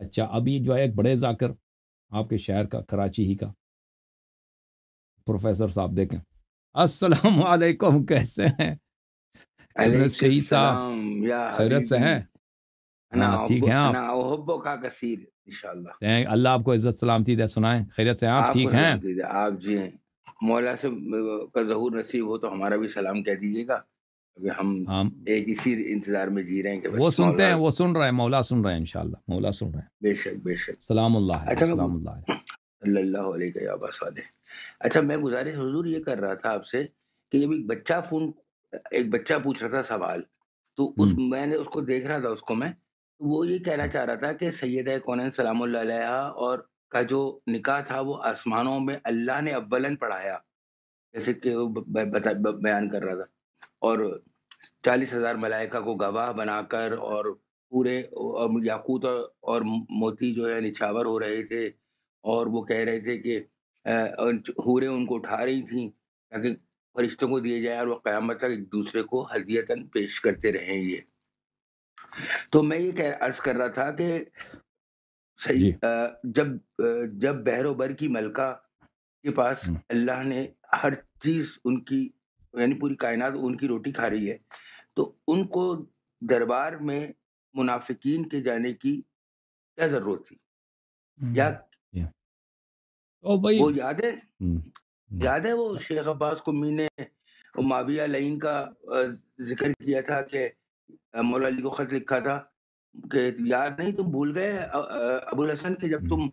اچھا ابھی جو ہے ایک بڑے ذاکر آپ کے شہر کا کراچی ہی کا پروفیسر صاحب دیکھیں. السلام علیکم، کیسے ہیں یونس علیک شہید صاحب؟ السلام یا خیرت سے حبیبی، ہیں؟ ہاں ٹھیک ہیں آپ؟ انا احبک کا کثیر انشاءاللہ. اللہ آپ کو عزت سلامتی دے. سنائیں خیرت سے ہیں آپ؟ آپ کو ٹھیک ہیں؟ سلامتی دے. آپ جی ہیں، مولا سے کا ظہور نصیب ہو تو ہمارا بھی سلام کہہ دیجیے گا. ابھی ہم ایک اسی انتظار میں جی رہے ہیں کہ وہ بس سنتے مولا. ہیں، وہ سن رہے ہیں، مولا سن رہے ہیں انشاءاللہ، مولا سن رہے ہیں. بے شک بے شک. سلام اللہ ہے، اچھا سلام اللہ ہے. صلی اللہ علیہ یا ابا صالح. اچھا میں گزارش حضور یہ کر رہا تھا آپ سے کہ جب ایک بچہ پوچھ رہا تھا سوال، تو میں نے اس کو دیکھ رہا تھا، اس کو میں وہ یہ کہنا چاہ رہا تھا کہ سیدہ کونین سلام اللہ علیہ اور کا جو نکاح تھا وہ آسمانوں میں اللہ نے اولاً پڑھایا، جیسے کہ وہ بیان کر رہا تھا، اور 40,000 ملائکہ کو گواہ بنا کر اور پورے یاقوت اور موتی جو ہے نچھاور ہو رہے تھے، اور وہ کہہ رہے تھے کہ حوریں ان کو اٹھا رہی تھیں تاکہ فرشتوں کو دیے جائے اور وہ قیامت تک ایک دوسرے کو ہدیتاً پیش کرتے رہیں. یہ تو میں یہ عرض کر رہا تھا کہ جب بحر و بر کی ملکہ کے پاس اللہ نے ہر چیز ان کی یعنی پوری کائنات ان کی روٹی کھا رہی ہے، تو ان کو دربار میں منافقین کے جانے کی کیا ضرورت تھی؟ یا وہ یاد ہے وہ شیخ عباس قمی نے معاویہ لعین کا ذکر کیا تھا کہ مولا علی کو خط لکھا تھا کہ یاد نہیں، تم بھول گئے ابو الحسن کہ جب تم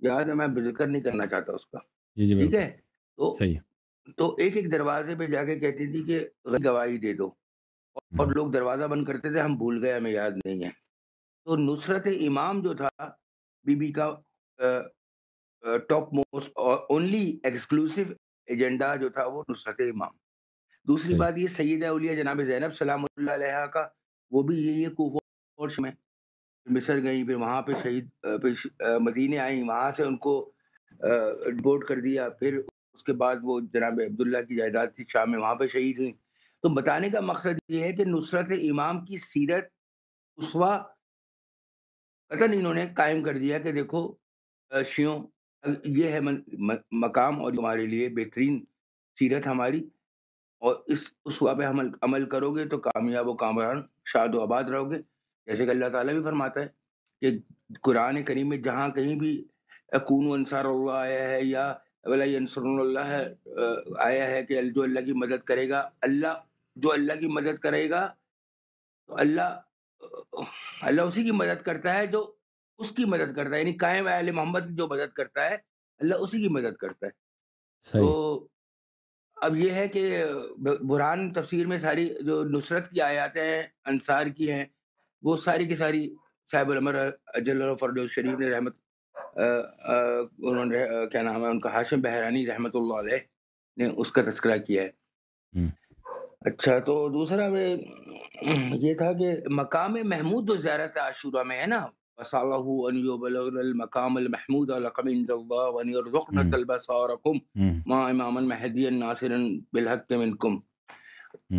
یاد ہے، میں ذکر نہیں کرنا چاہتا اس کا، ٹھیک ہے. تو ایک دروازے پہ جا کے کہتی تھی کہ گواہی دے دو، اور لوگ دروازہ بند کرتے تھے، ہم بھول گئے، ہمیں یاد نہیں ہے. تو نصرت امام جو تھا بی بی کا ٹاپ موسٹ اور اونلی ایکسکلوسیو ایجنڈا جو تھا وہ نصرت امام. دوسری بات یہ سیدہ اولیاء جناب زینب سلام اللہ علیہ کا وہ بھی یہی کوفہ میں مصر گئیں، پھر وہاں پہ شہید مدینے آئیں، وہاں سے ان کو ڈپورٹ کر دیا، پھر اس کے بعد وہ جناب عبداللہ کی جائیداد تھی شام میں، وہاں پہ شہید ہوئی. تو بتانے کا مقصد یہ ہے کہ نصرت امام کی سیرت اسوا قطعاً انہوں نے قائم کر دیا کہ دیکھو شیعوں یہ ہے مقام اور تمہارے لیے بہترین سیرت ہماری، اور اس اسوا پہ عمل کرو گے تو کامیاب و کامران شاد و آباد رہو گے. جیسے کہ اللہ تعالیٰ بھی فرماتا ہے کہ قرآن کریم میں جہاں کہیں بھی اکون انصار اللہ آیا ہے یا ولا ینصرون اللہ آیا ہے کہ جو اللہ کی مدد کرے گا، جو اللہ کی مدد کرے گا تو اللہ اسی کی مدد کرتا ہے جو اس کی مدد کرتا ہے، یعنی قائم اہل محمد کی جو مدد کرتا ہے اللہ اسی کی مدد کرتا ہے. تو اب یہ ہے کہ برہان تفسیر میں ساری جو نصرت کی آیات ہیں انصار کی ہیں، وہ ساری کی ساری صاحب الامر اجل فرد شریف نے رحمت انہوں نے کیا نام ہے ان کا ہاشم بحرانی رحمت اللہ علیہ نے اس کا تذکرہ کیا ہے. اچھا تو دوسرا یہ تھا کہ مقام محمود جو زیارت عاشورہ میں ہے نا، وصالہ ان یبلغ المقام المحمود لقم عند اللہ وان يرزقنا تلبسارکم ما اماما مہدیا ناصرا بالحق منکم.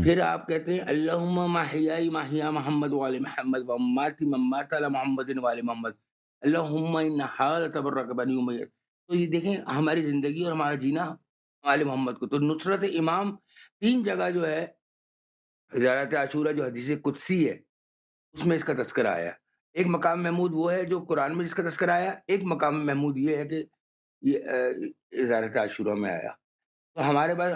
پھر آپ کہتے ہیں اللہم محیائی محیا محمد وآل محمد وماتی ممات علی محمد وآل محمد اللہم ان حال تبرک بنی امیت. تو یہ دیکھیں ہماری زندگی اور ہمارا جینا آل محمد کو. تو نصرت امام 3 جگہ جو ہے زیارت عاشورہ جو حدیث قدسی ہے اس میں اس کا تذکرہ آیا. ایک مقام محمود وہ ہے جو قرآن میں جس کا تذکرہ آیا، ایک مقام محمود یہ ہے کہ یہ زیارت عاشورہ میں آیا. تو ہمارے پاس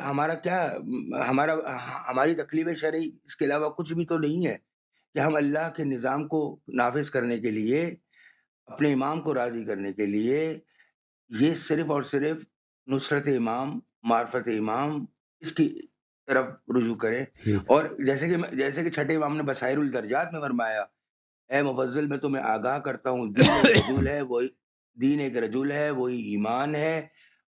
ہماری تکلیف شرعی اس کے علاوہ کچھ بھی تو نہیں ہے کہ ہم اللہ کے نظام کو نافذ کرنے کے لیے، اپنے امام کو راضی کرنے کے لیے یہ صرف اور صرف نصرت امام، معرفت امام، اس کی طرف رجوع کریں. اور جیسے کہ چھٹے امام نے بصائر الدرجات میں فرمایا، اے مفضل میں تمہیں آگاہ کرتا ہوں، دین ایک رجل ہے، وہی ایمان ہے،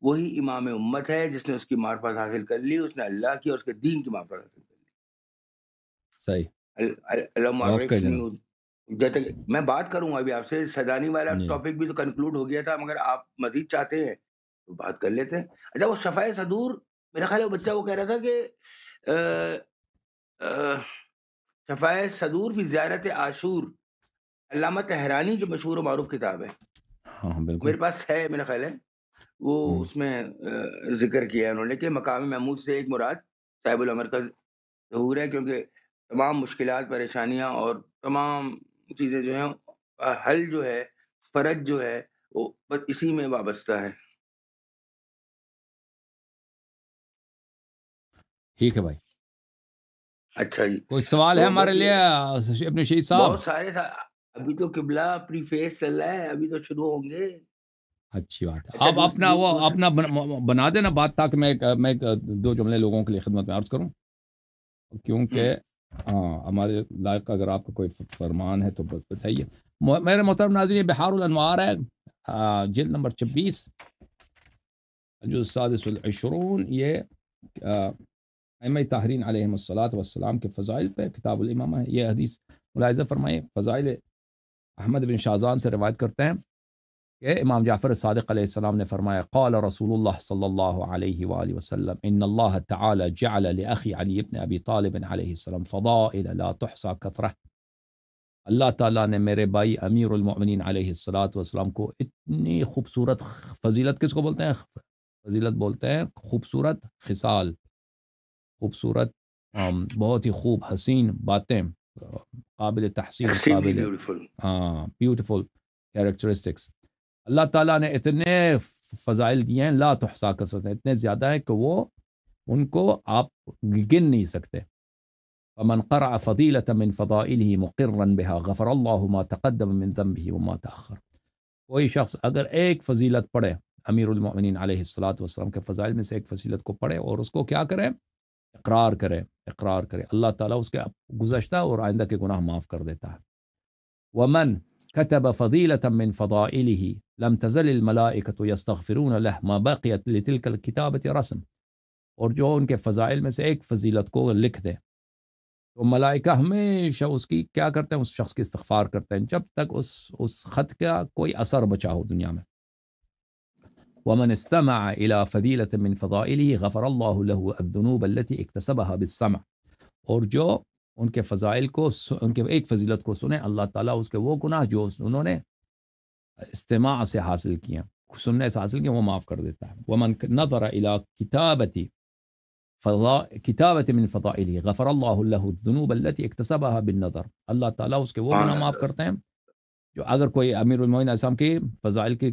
وہی امام امت ہے. جس نے اس کی معرفت حاصل کر لی اس نے اللہ کی اور اس کے دین کی معرفت حاصل کر لی. میں بات کروں ابھی آپ سے سیدانی والا ٹاپک بھی تو کنکلوڈ ہو گیا تھا، مگر آپ مزید چاہتے ہیں تو بات کر لیتے ہیں. اچھا وہ شفاء صدور، میرا خیال ہے بچہ وہ کہہ رہا تھا کہ شفاء صدور فی زیارت عاشور علامہ طہرانی جو مشہور و معروف کتاب ہے، ہاں بالکل میرے پاس ہے، میرا خیال ہے وہ ہوں، اس میں ذکر کیا ہے انہوں نے کہ مقام محمود سے ایک مراد صاحب العمر کا ظہور ہے، کیونکہ تمام مشکلات، پریشانیاں اور تمام چیزیں جو ہیں حل جو ہے، فرج جو ہے وہ بس اسی میں وابستہ ہے۔ ٹھیک ہے بھائی، اچھا جی، کوئی سوال ہے تو ہمارے بس لیے یہ ابن شہید صاحب؟ بہت سارے ابھی تو قبلہ پری فیس چل رہا ہے، ابھی تو شروع ہوں گے۔ اچھی بات ہے، اچھا آپ اپنا وہ اپنا بنا دینا بات، تاکہ میں ایک دو جملے لوگوں کے لیے خدمت میں عرض کروں، کیونکہ ہاں ہمارے لائق اگر آپ کا کوئی فرمان ہے تو بتائیے۔ میرے محترم ناظرین، یہ بحار الانوار ہے، جلد نمبر 26، جو السادس والعشرون، یہ ائمہ طاہرین علیہم الصلاۃ والسلام کے فضائل پہ کتاب الامامہ ہے۔ یہ حدیث ملاحظہ فرمائیں، فضائل احمد بن شاذان سے روایت کرتے ہیں کہ امام جعفر صادق علیہ السلام نے فرمایا، قال رسول اللہ صلی اللہ علیہ وآلہ وسلم، ان اللہ تعالی جعل لأخی علی بن ابی طالب علیہ السلام فضائل لا تحصى کثرہ۔ اللہ تعالیٰ نے میرے بھائی امیر المؤمنین علیہ الصلاۃ والسلام کو اتنی خوبصورت فضیلت، کس کو بولتے ہیں؟ فضیلت بولتے ہیں خوبصورت خصال، خوبصورت بہت ہی خوب حسین باتیں، قابل تحسین، قابل بیوٹیفل کیریکٹرسٹکس۔ اللہ تعالیٰ نے اتنے فضائل دیے ہیں، لا تحصیٰ کثرت، اتنے زیادہ ہیں کہ وہ ان کو آپ گن نہیں سکتے۔ فمن قرأ فضیلة من فضائله مقرا بها غفر اللہ ما تقدم من ذنبه وما تأخر۔ کوئی شخص اگر ایک فضیلت پڑھے، امیر المؤمنین علیہ الصلاۃ والسلام کے فضائل میں سے ایک فضیلت کو پڑھے اور اس کو کیا کرے؟ اقرار کرے، اللہ تعالیٰ اس کے گزشتہ اور آئندہ کے گناہ معاف کر دیتا ہے۔ ومن كتب فضيلة من فضائله لم تزل الملائكة يستغفرون له ما بقيت لتلك الكتابة رسم۔ اور جو ان کے فضائل میں سے ایک فضیلت کو لکھ دے تو ملائکہ ہمیشہ اس کی کیا کرتے ہیں؟ اس شخص کی استغفار کرتے ہیں، جب تک اس خط کا کوئی اثر بچا ہو دنیا میں۔ ومن استمع إلى فضيلة من فضائله غفر الله له الذنوب التي اكتسبها بالسمع۔ اور جو ان کے فضائل کو، ان کے ایک فضیلت کو سنے، اللہ تعالیٰ اس کے وہ گناہ جو انہوں نے استماع سے حاصل کیے، سننے سے حاصل کیے، وہ معاف کر دیتا ہے۔ ومن نظر إلى کتابت من فضائله غفر اللہ له الذنوب التي اکتسبها بالنظر۔ اللہ تعالیٰ اس کے وہ گناہ معاف کرتے ہیں جو، اگر کوئی امیر المومنین السلام کے فضائل کی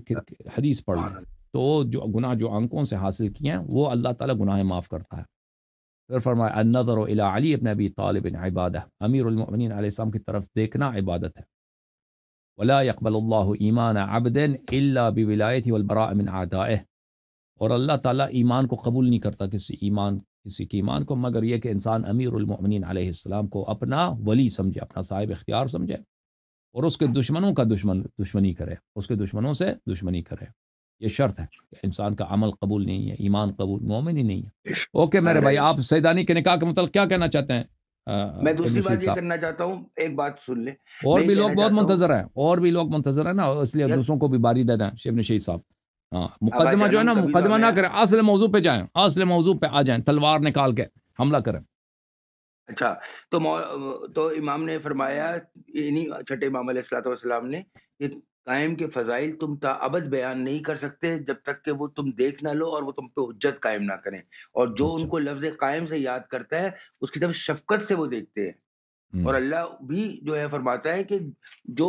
حدیث پڑھ لے تو جو گناہ جو آنکھوں سے حاصل کیے ہیں وہ اللہ تعالیٰ گناہ معاف کرتا ہے۔ پھر فرمایا النظر الى علی ابن ابی طالب عبادہ، امیر المؤمنین علیہ السلام کی طرف دیکھنا عبادت ہے۔ ولا يقبل اللہ ایمان عبد الا بولایتہ والبراء من اعدائہ، اور اللہ تعالیٰ ایمان کو قبول نہیں کرتا کسی کے ایمان کو، مگر یہ کہ انسان امیر المؤمنین علیہ السلام کو اپنا ولی سمجھے، اپنا صاحب اختیار سمجھے، اور اس کے دشمنوں کا دشمنی کرے، اس کے دشمنوں سے دشمنی کرے۔ یہ شرط ہے کہ انسان کا عمل قبول نہیں ہے، ایمان قبول، مومن ہی نہیں ہے۔ اوکے میرے بھائی، آپ سیدانی کے نکاح کے متعلق کیا کہنا چاہتے ہیں؟ میں دوسری بات یہ کرنا چاہتا ہوں، ایک بات سن لیں، اور بھی لوگ بہت منتظر ہیں، اور بھی لوگ منتظر ہیں نا، اس لیے دوسروں کو بھی باری دے دیں۔ ابن شہید صاحب، ہاں، مقدمہ جو ہے نا، مقدمہ نہ کریں، اصل موضوع پہ جائیں، اصل موضوع پہ آ جائیں، تلوار نکال کے حملہ کریں۔ اچھا، تو امام نے فرمایا، یعنی چھٹے امام علیہ الصلوۃ والسلام نے، کہ قائم کے فضائل تم تا ابد بیان نہیں کر سکتے جب تک کہ وہ تم دیکھ نہ لو اور وہ تم پہ حجت قائم نہ کریں، اور جو ان کو لفظ قائم سے یاد کرتا ہے اس کی طرف شفقت سے وہ دیکھتے ہیں، اور اللہ بھی جو ہے فرماتا ہے کہ جو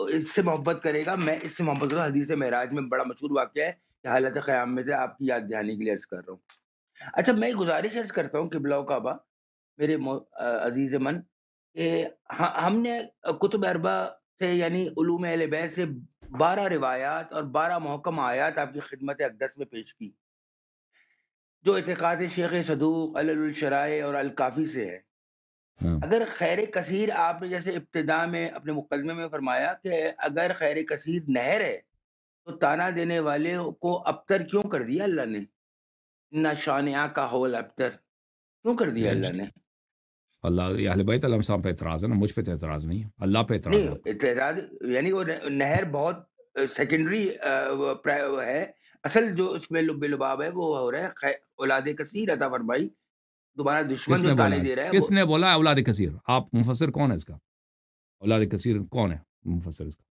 اس سے محبت کرے گا میں اس سے محبت کروں۔ حدیث معراج میں بڑا مشہور واقعہ ہے کہ حالت قیام میں سے آپ کی یاد دہانی کے لیے عرض کر رہا ہوں۔ اچھا، میں گزارش عرض کرتا ہوں قبلہ و کعبہ، میرے عزیز من، کہ ہم نے کتب اربع سے، یعنی علوم اہل بیت سے 12 روایات اور 12 محکم آیات آپ کی خدمت اقدس میں پیش کی، جو اعتقاد شیخ صدوق علل الشرائع اور الکافی سے ہے۔ اگر خیر کثیر، آپ نے جیسے ابتدا میں اپنے مقدمے میں فرمایا کہ اگر خیر کثیر نہر ہے تو تانا دینے والے کو ابتر کیوں کر دیا اللہ نے؟ نہ شانعہ کا ہول ابتر کیوں کر دیا اللہ نے؟ اللہ، اہل بیت علیہ السلام پہ اعتراض ہے نا، مجھ پہ تو اعتراض نہیں ہے، اللہ پہ اعتراض ہے۔ اعتراض یعنی وہ نہر بہت سیکنڈری ہے، اصل جو اس میں لب لباب ہے وہ ہو رہا ہے اولاد کثیر عطا فرمائی، دوبارہ دشمن جو تانے دے رہا ہے۔ کس نے بولا اولاد کثیر؟ آپ مفسر کون ہے اس کا؟ اولاد کثیر کون ہے؟ مفسر اس کا؟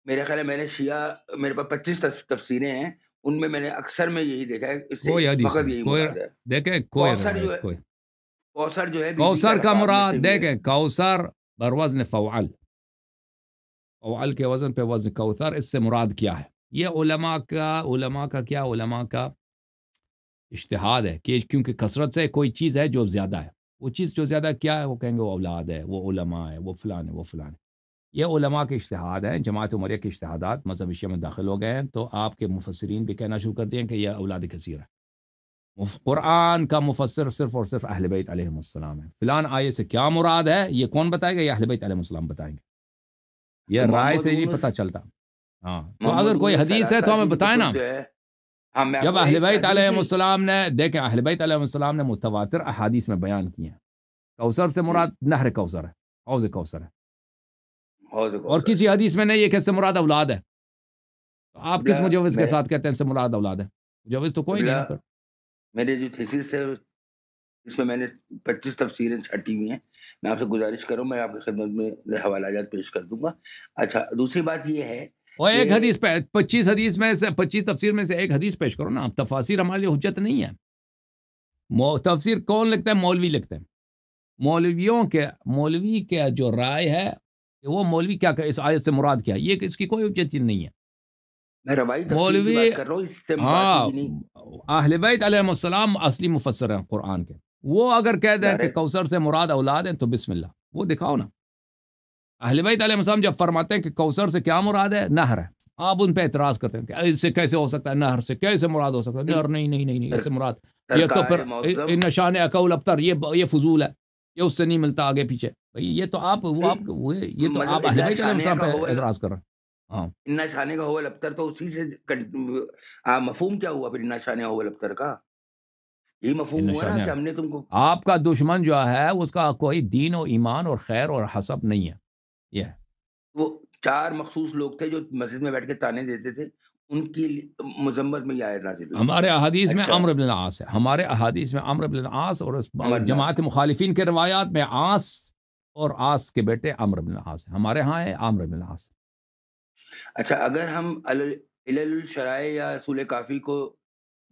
میرے خیال ہے میں نے شیعہ میرے پاس 25 تفسیریں ہیں، ان میں نے اکثر میں یہی دیکھا ہے، اس سے کوئی اس حدیث وقت نہیں، یہی کوئی مراد ہے۔ دیکھیں کوئی کوثر جو روایت ہے کوئی کوثر جو ہے بی بی کے کوثر کا الفاظ میں مراد سے بھی ہے۔ دیکھیں کوثر بر وزن فوعل، فوعل کے وزن پہ وزن کوثر، اس سے مراد کیا ہے؟ یہ علماء کا اجتہاد ہے کہ کیونکہ کثرت سے کوئی چیز ہے جو زیادہ ہے، وہ چیز جو زیادہ کیا ہے وہ کہیں گے وہ اولاد ہے، وہ علماء ہے، وہ فلان ہے، وہ فلان ہے۔ یہ علماء کے اجتہاد ہیں، جماعت عمریہ کے اجتہادات مذہب شیعہ میں داخل ہو گئے ہیں، تو آپ کے مفسرین بھی کہنا شروع کر دیں کہ یہ اولاد کثیر ہے۔ قرآن کا مفسر صرف اور صرف اہل بیت علیہ السلام ہے۔ فلان آیے سے کیا مراد ہے یہ کون بتائے گا؟ یہ اہل بیت علیہ السلام بتائیں گے، یہ تو رائے محمد سے نہیں یونس پتہ چلتا۔ ہاں تو محمد اگر کوئی یونس حدیث ہے تو ہمیں الاساطی کی بتائیں نا۔ کتب جو ہے، ہاں میں آپ جب کو اہل ایک بیت علیہ حدیث السلام نے دیکھیں، اہل بیت علیہ السلام نے متواتر احادیث میں بیان کیے ہیں، کوثر سے مراد نہر کوثر ہے، حوض کوثر ہے، حوض اور کوثر۔ کسی حدیث میں نہیں یہ کہ اس سے مراد اولاد ہے۔ تو آپ کس مجوز کے میں ساتھ کہتے ہیں اس سے مراد اولاد ہے؟ مجوز تو کوئی نہیں ہے پھر۔ میرے جو تھیسس ہے اس میں نے 25 تفسیریں چھٹی ہوئی ہیں، میں آپ سے گزارش کروں، میں آپ کی خدمت میں حوالہ جات پیش کر دوں گا۔ اچھا، دوسری بات یہ ہے اور ایک کہ حدیث پہ 25 حدیث میں سے 25 تفسیر میں سے ایک حدیث پیش کرو نا۔ تفاسیر ہمارے لیے حجت نہیں ہے۔ تفسیر کون لکھتا ہے؟ مولوی لکھتے ہیں۔ مولوی کے جو رائے ہے کہ وہ مولوی کیا کہ اس آیت سے مراد کیا ہے، یہ اس کی کوئی حجت نہیں ہے۔ میں روائی تفسیر کی مولوی بات کر رہا ہوں، اس سے ہاں، بات کی نہیں۔ اہل بیت علیہ السلام اصلی مفسر ہیں قرآن کے، وہ اگر کہہ دیں کہ کوثر سے مراد اولاد ہیں تو بسم اللہ، وہ دکھاؤ نا۔ اہل بیت علیہ السلام جب فرماتے ہیں کہ کوثر سے کیا مراد ہے؟ نہر ہے، آپ ان پہ اعتراض کرتے ہیں کہ اس سے کیسے ہو سکتا ہے، نہر سے کیسے مراد ہو سکتا ہے؟ نہر نہیں اس سے مراد یہ تو پھر ان نشان اقول ابتر، یہ فضول ہے، یہ اس سے نہیں ملتا آگے پیچھے۔ بھئی یہ تو آپ یہ تو آپ اہل بیت علیہ السلام پہ اعتراض کر رہے ہیں۔ ہاں، انا شانے کا ہول ابتر تو اسی سے مفہوم کیا ہوا پھر انا شانے ہول ابتر کا؟ یہی مفہوم ہوا نا کہ ہم نے تم کو، آپ کا دشمن جو ہے اس کا کوئی دین و ایمان اور خیر اور حسب نہیں ہے۔ یہ وہ 4 مخصوص لوگ تھے جو مسجد میں بیٹھ کے تانے دیتے تھے، ان کی مذمت میں یہ آیت نازل ہوئی۔ ہمارے احادیث میں عمرو بن العاص ہے، ہمارے احادیث میں عمرو بن العاص، اور جماعت مخالفین کے روایات میں عاص اور عاص کے بیٹے عمرو بن العاص، ہمارے ہاں ہے عمرو بن العاص۔ اچھا، اگر ہم علل الشرائع یا اصول کافی کو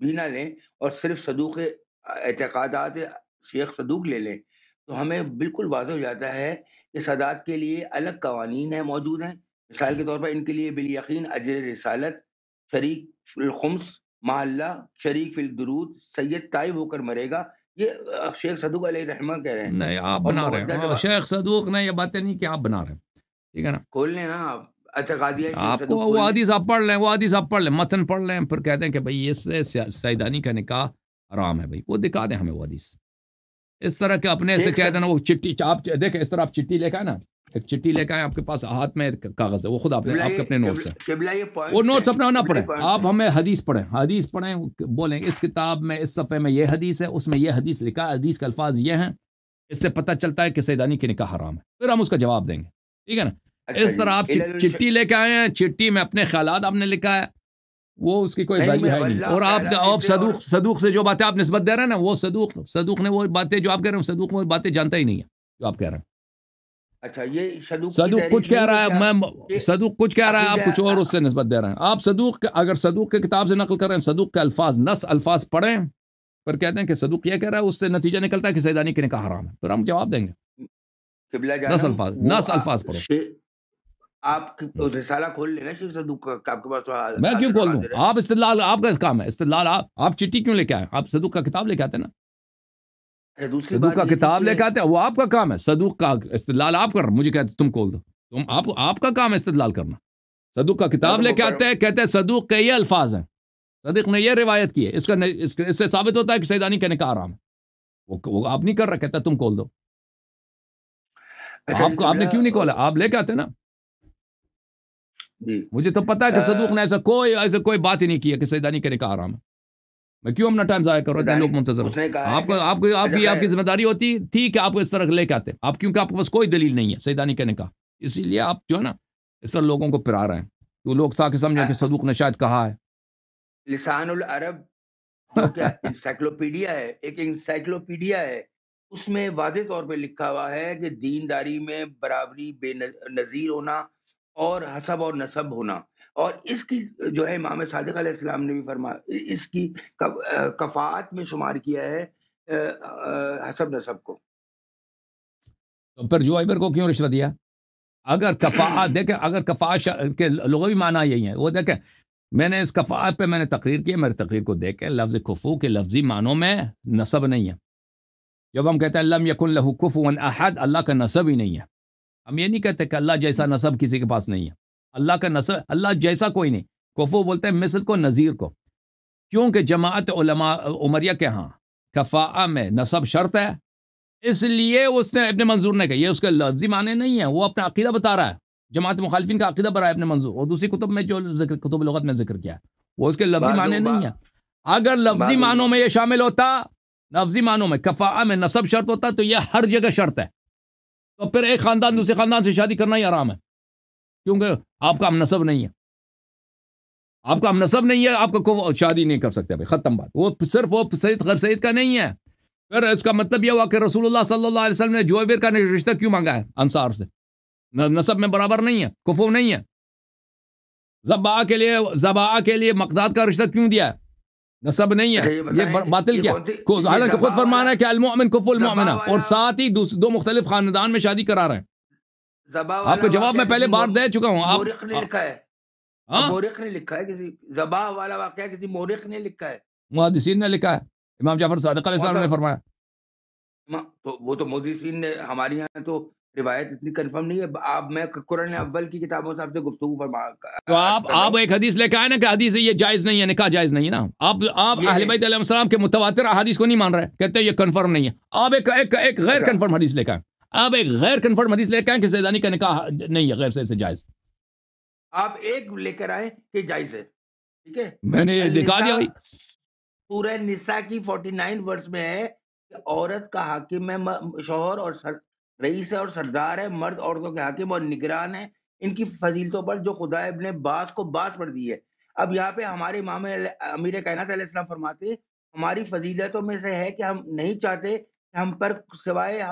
بھی نہ لیں اور صرف صدوق اعتقادات شیخ صدوق لے لیں تو ہمیں بالکل واضح ہو جاتا ہے کہ سادات کے لیے الگ قوانین ہیں، موجود ہیں۔ مثال کے طور پر ان کے لیے بالیقین اجر رسالت، شریک فی الخمس مع اللہ، شریک فی الدرود، سید طائب ہو کر مرے گا، یہ شیخ صدوق علیہ رحمہ کہہ رہے ہیں۔ نہیں، آپ بنا رہے ہیں، شیخ صدوق نے یہ باتیں نہیں کہ آپ بنا رہے ہیں، ٹھیک ہے نا؟ کھول لیں نا آپ اعتقادیہ شیخ آپ کو صدوق وہ حدیث آپ پڑھ لیں، متن پڑھ لیں، پھر کہتے ہیں کہ بھئی اس سے سیدانی کا نکاح حرام ہے۔ بھئی وہ دکھا دیں ہمیں وہ حدیث۔ اس طرح کے اپنے سے کہہ دینا، وہ چٹھی آپ دیکھیں، اس طرح آپ چٹھی لے کے آئے نا، ایک چٹھی لے کے آئے، آپ کے پاس ہاتھ میں کاغذ ہے، وہ خود آپ کے اپنے نوٹس ہیں، وہ نوٹس اپنا نہ پڑھیں، آپ ہمیں حدیث پڑھیں، بولیں اس کتاب میں اس صفحے میں یہ حدیث ہے، اس میں یہ حدیث لکھا ہے، حدیث کے الفاظ یہ ہیں، اس سے پتہ چلتا ہے کہ سیدانی کے نکاح حرام ہے، پھر ہم اس کا جواب دیں گے، ٹھیک ہے نا؟ اس طرح آپ چٹھی لے کے آئے ہیں، چٹھی میں اپنے خیالات آپ نے لکھا ہے، وہ اس کی کوئی ویلیو ہے نہیں، اور آپ صدوق سے جو باتیں آپ نسبت دے رہے ہیں نا، وہ صدوق نے وہ باتیں جو آپ کہہ رہے ہیں، صدوق وہ باتیں جانتا ہی نہیں ہے جو آپ کہہ رہے ہیں۔ اچھا، یہ صدوق کچھ کہہ رہا ہے، صدوق کچھ کہہ رہا ہے، آپ کچھ اور اس سے نسبت دے رہے ہیں۔ آپ اگر صدوق کے کتاب سے نقل کر رہے ہیں، صدوق کے نص الفاظ پڑھیں، پھر کہتے ہیں کہ صدوق یہ کہہ رہا ہے، اس سے نتیجہ نکلتا ہے کہ سیدانی کے نکاح حرام ہے، پھر ہم جواب دیں گے۔ نص الفاظ پڑھو۔ آپ رسالہ کھول لینا شیخ صدوق کا، آپ کے پاس میں کیوں کھول دوں؟ آپ استدلال، آپ کا کام ہے استدلال، آپ چٹھی کیوں لے کے آئے؟ آپ صدوق کا کتاب لے کے آتے نا، صدوق کا کتاب لے کے آتے، وہ آپ کا کام ہے، صدوق کا استدلال آپ کر، مجھے کہتے تم کھول دو، آپ کا کام ہے استدلال کرنا۔ صدوق کا کتاب لے کے آتے ہیں، کہتے ہیں صدوق کے یہ الفاظ ہیں، صدوق نے یہ روایت کی ہے، اس سے ثابت ہوتا ہے کہ سیدانی کا نکاح حرام ہے، وہ آپ نہیں کر رہے، کہتا ہے تم کھول دو۔ آپ نے کیوں نہیں کھولا؟ آپ لے کے آتے نا۔ مجھے تو پتا ہے کہ صدوق نے ایسا کوئی بات ہی نہیں کی ہے کہ سیدانی کا نکاح حرام ہے، میں کیوں اپنا ٹائم ضائع کر رہا ہوں؟ لوگ منتظر، آپ کی ذمہ داری ہوتی تھی کہ آپ اس طرح لے کے آتے، آپ کیونکہ آپ کے پاس کوئی دلیل نہیں ہے سیدانی کا نکاح، اسی لیے آپ جو ہے نا اس طرح لوگوں کو پھرا رہے ہیں، تو لوگ تاکہ سمجھیں کہ صدوق نے شاید کہا ہے۔ لسان العرب جو کہ انسائکلوپیڈیا ہے، ایک انسائکلوپیڈیا ہے، اس میں واضح طور پہ لکھا ہوا ہے کہ دینداری میں برابری بے نظیر ہونا اور حسب اور نسب ہونا، اور اس کی جو ہے امام صادق علیہ السلام نے بھی فرمایا اس کی کفاءت میں شمار کیا ہے حسب نسب کو. تو پھر جوائبر کو کیوں رشوت دیا؟ اگر کفاءت دیکھیں، اگر کفاءت کے لغوی معنی یہی ہیں، وہ دیکھیں میں نے اس کفاءت پہ میں نے تقریر کی، میری تقریر کو دیکھیں، لفظ کفو کے لفظی معنوں میں نسب نہیں ہے. جب ہم کہتے ہیں لم یکن لہ کفوا احد، اللہ کا نسب ہی نہیں ہے. ہم یہ نہیں کہتے کہ اللہ جیسا نسب کسی کے پاس نہیں ہے. اللہ کا نسب، اللہ جیسا کوئی نہیں. کفو بولتے ہیں مثل کو، نظیر کو. کیونکہ جماعت علماء عمریہ کے ہاں کفاءہ میں نسب شرط ہے، اس لیے اس نے ابن منظور نے کہا، یہ اس کے لفظی معنی نہیں ہے، وہ اپنا عقیدہ بتا رہا ہے. جماعت مخالفین کا عقیدہ بڑا ہے ابن منظور، اور دوسری کتب میں جو کتب لغت میں ذکر کیا ہے وہ اس کے لفظی معنی نہیں ہے. اگر لفظی معنوں میں یہ شامل ہوتا، لفظی معنوں میں کفاءہ میں نسب شرط ہوتا تو یہ ہر جگہ شرط ہے. تو پھر ایک خاندان دوسرے خاندان سے شادی کرنا ہی حرام ہے، کیونکہ آپ کا ہم نسب نہیں ہے. آپ کا ہم نسب نہیں ہے، آپ کو شادی نہیں کر سکتے. بھائی ختم بات. وہ صرف وہ سعید غیر سعید کا نہیں ہے. پھر اس کا مطلب یہ ہوا کہ رسول اللہ صلی اللہ علیہ وسلم نے جویبر کا رشتہ کیوں مانگا ہے انصار سے؟ نسب میں برابر نہیں ہے، کفو نہیں ہے. ذبائح کے لیے مقداد کا رشتہ کیوں دیا ہے؟ نسب نہیں ہے، یہ باطل کیا. حالانکہ خود فرمانا ہے کہ المؤمن کفو المؤمنہ، اور ساتھ ہی دو مختلف خاندان میں شادی کرا رہے ہیں. آپ کو جواب میں پہلے بار دے چکا ہوں. مورخ نے لکھا ہے، مورخ نے لکھا ہے، کسی ذبح والا واقعہ کسی مورخ نے لکھا ہے، محدثین نے لکھا ہے. امام جعفر صادق علیہ السلام نے فرمایا. تو وہ تو محدثین نے، ہمارے یہاں تو روایت اتنی کنفرم نہیں ہے. آپ میں قرآن اول کی کتابوں سے آپ سے گفتگو فرما، تو آپ ایک حدیث لے کے آئے نا کہ حدیث یہ جائز نہیں ہے، نکاح جائز نہیں ہے نا. آپ اہل بیت علیہ السلام کے متواتر احادیث کو نہیں مان رہے، کہتے ہیں یہ کنفرم نہیں ہے. آپ ایک غیر کنفرم حدیث لے کے آئے. آپ ایک غیر کنفرم حدیث لے کے آئے کہ زیدانی کا نکاح نہیں ہے، غیر سے جائز. آپ ایک لے کر آئے کہ جائز ہے، ٹھیک ہے. میں نے دکھا دیا بھائی. سورہ نساء کی 49 ورس میں ہے کہ عورت کا حاکم ہے، شوہر اور رئیس ہے اور سردار ہے، مرد عورتوں کے حاکم اور نگران ہے. ان کی فضیلتوں پر جو خدا ابن باس کو باس پر دی ہے. اب یہاں پہ ہمارے امام امیر کائنات علیہ السلام فرماتے ہماری فضیلتوں میں سے ہے کہ ہم نہیں چاہتے کہ ہم پر سوائے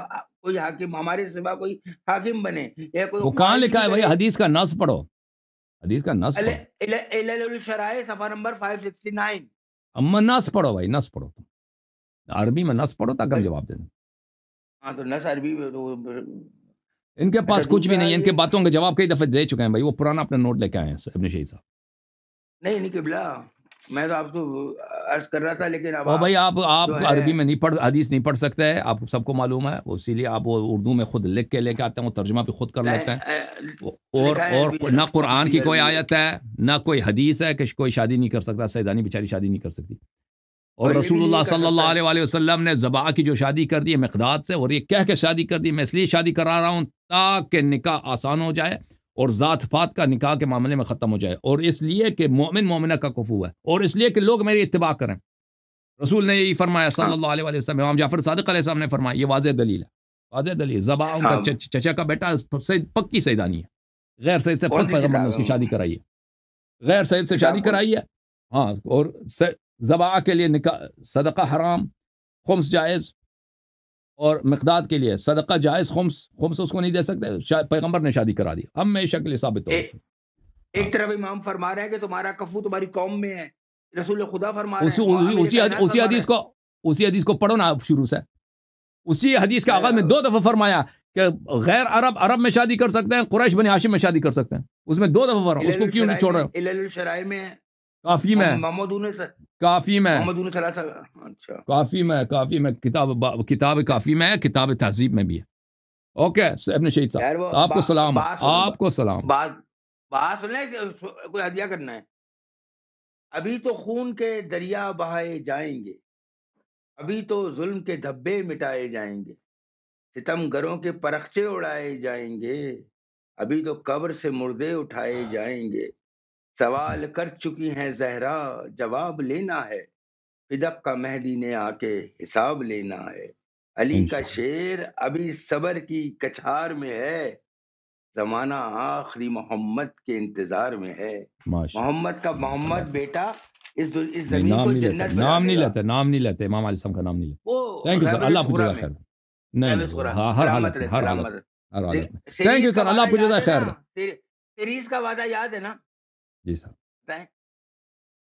کوئی حاکم، ہمارے سوا کوئی حاکم بنے. وہ کہاں لکھا ہے بھائی؟ حدیث کا نص پڑھو، حدیث کا نص پڑھو. الشرائع صفحہ نمبر 569. اما نص پڑھو بھائی، نص پڑھو. تم عربی میں نص پڑھو تاکہ ہم جواب دیں. ہاں تو نص عربی میں تو ان کے پاس کچھ بھی نہیں ہے. ان کے باتوں کا جواب کئی دفعہ دے چکے ہیں بھائی. وہ پرانا اپنا نوٹ لے کے آئے ہیں ابن شہید صاحب. نہیں قبلہ، میں تو آپ کو عرض کر رہا تھا، لیکن اب بھائی آپ عربی میں نہیں حدیث نہیں پڑھ سکتے ہیں، آپ سب کو معلوم ہے. اسی لیے آپ وہ اردو میں خود لکھ کے لے کے آتے ہیں، وہ ترجمہ پہ خود کر لیتے ہیں. اور نہ قرآن کی کوئی آیت ہے نہ کوئی حدیث ہے کہ کوئی شادی نہیں کر سکتا، سیدانی بیچاری شادی نہیں کر سکتی. اور رسول اللہ صلی اللہ علیہ وسلم نے ذبح کی جو شادی کر دی ہے مقداد سے، اور یہ کہہ کے شادی کر دی، میں اس لیے شادی کرا رہا ہوں تاکہ نکاح آسان ہو جائے اور ذات پات کا نکاح کے معاملے میں ختم ہو جائے، اور اس لیے کہ مومن مومنہ کا کفو ہے، اور اس لیے کہ لوگ میری اتباع کریں. رسول نے یہی فرمایا صلی اللہ علیہ وسلم. امام جعفر صادق علیہ السلام نے فرمایا. یہ واضح دلیل ہے، واضح دلیل. ذبح ان کا چچا کا بیٹا پکی سیدانی ہے، غیر سید سے خود پیغمبر نے اس کی شادی کرائی ہے، غیر سید سے شادی کرائی ہے. ہاں، اور ذبح کے لیے نکاح صدقہ حرام، خمس جائز، اور مقداد کے لیے صدقہ جائز، خمس اس کو نہیں دے سکتے. پیغمبر نے شادی کرا دی، ہم میں شک کے لیے ثابت ہو. ایک طرف امام فرما رہے ہیں کہ تمہارا کفو تمہاری قوم میں ہے، رسول خدا فرما رہے ہیں. اسی حدیث کو پڑھو نا شروع سے. اسی حدیث کے آغاز میں 2 دفعہ فرمایا کہ غیر عرب میں شادی کر سکتے ہیں، قریش بنی ہاشم میں شادی کر سکتے ہیں. اس میں 2 دفعہ فرمایا. اس کو کیوں نہیں چھوڑ رہے ہو؟ الشرائع میں، کافی میں، کافی میں، کافی میں، کافی میں، کتاب کافی میں ہے، کتاب تہذیب میں بھی ہے. اوکے ابن شہید صاحب، آپ کو سلام، آپ کو سلام. بات سن لیں، کوئی ہدیہ کرنا ہے. ابھی تو خون کے دریا بہائے جائیں گے، ابھی تو ظلم کے دھبے مٹائے جائیں گے، ستم گروں کے پرخچے اڑائے جائیں گے، ابھی تو قبر سے مردے اٹھائے جائیں گے. سوال کر چکی ہیں زہرا، جواب لینا ہے، فدق کا مہدی نے آ کے حساب لینا ہے. علی کا شعر ابھی صبر کی کچھار میں ہے، زمانہ آخری محمد کے انتظار میں ہے. محمد کا محمد بیٹا اس زمین کو جنت نام نہیں لیتے، نام نہیں لیتے، امام علیہ السلام کا نام نہیں لیتے. تھینک یو سر، اللہ آپ کو جزائے خیر. نہیں ہر حالت میں، ہر حالت میں. تھینک یو سر، اللہ آپ کو جزائے خیر. تیریس کا وعدہ یاد ہے نا؟ جی صاحب، بتائیں.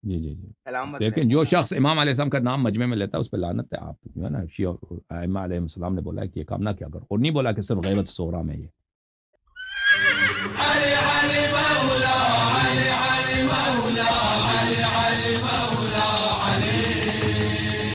جی جی جی. سلامت لیکن رہے. جو شخص امام علیہ السلام کا نام مجمع میں لیتا ہے اس پہ لعنت ہے. آپ جو ہے نا شیعہ ائمہ علیہ السلام نے بولا ہے کہ یہ کام نہ کیا کرو، اور نہیں بولا کہ صرف غیبت صغریٰ میں یہ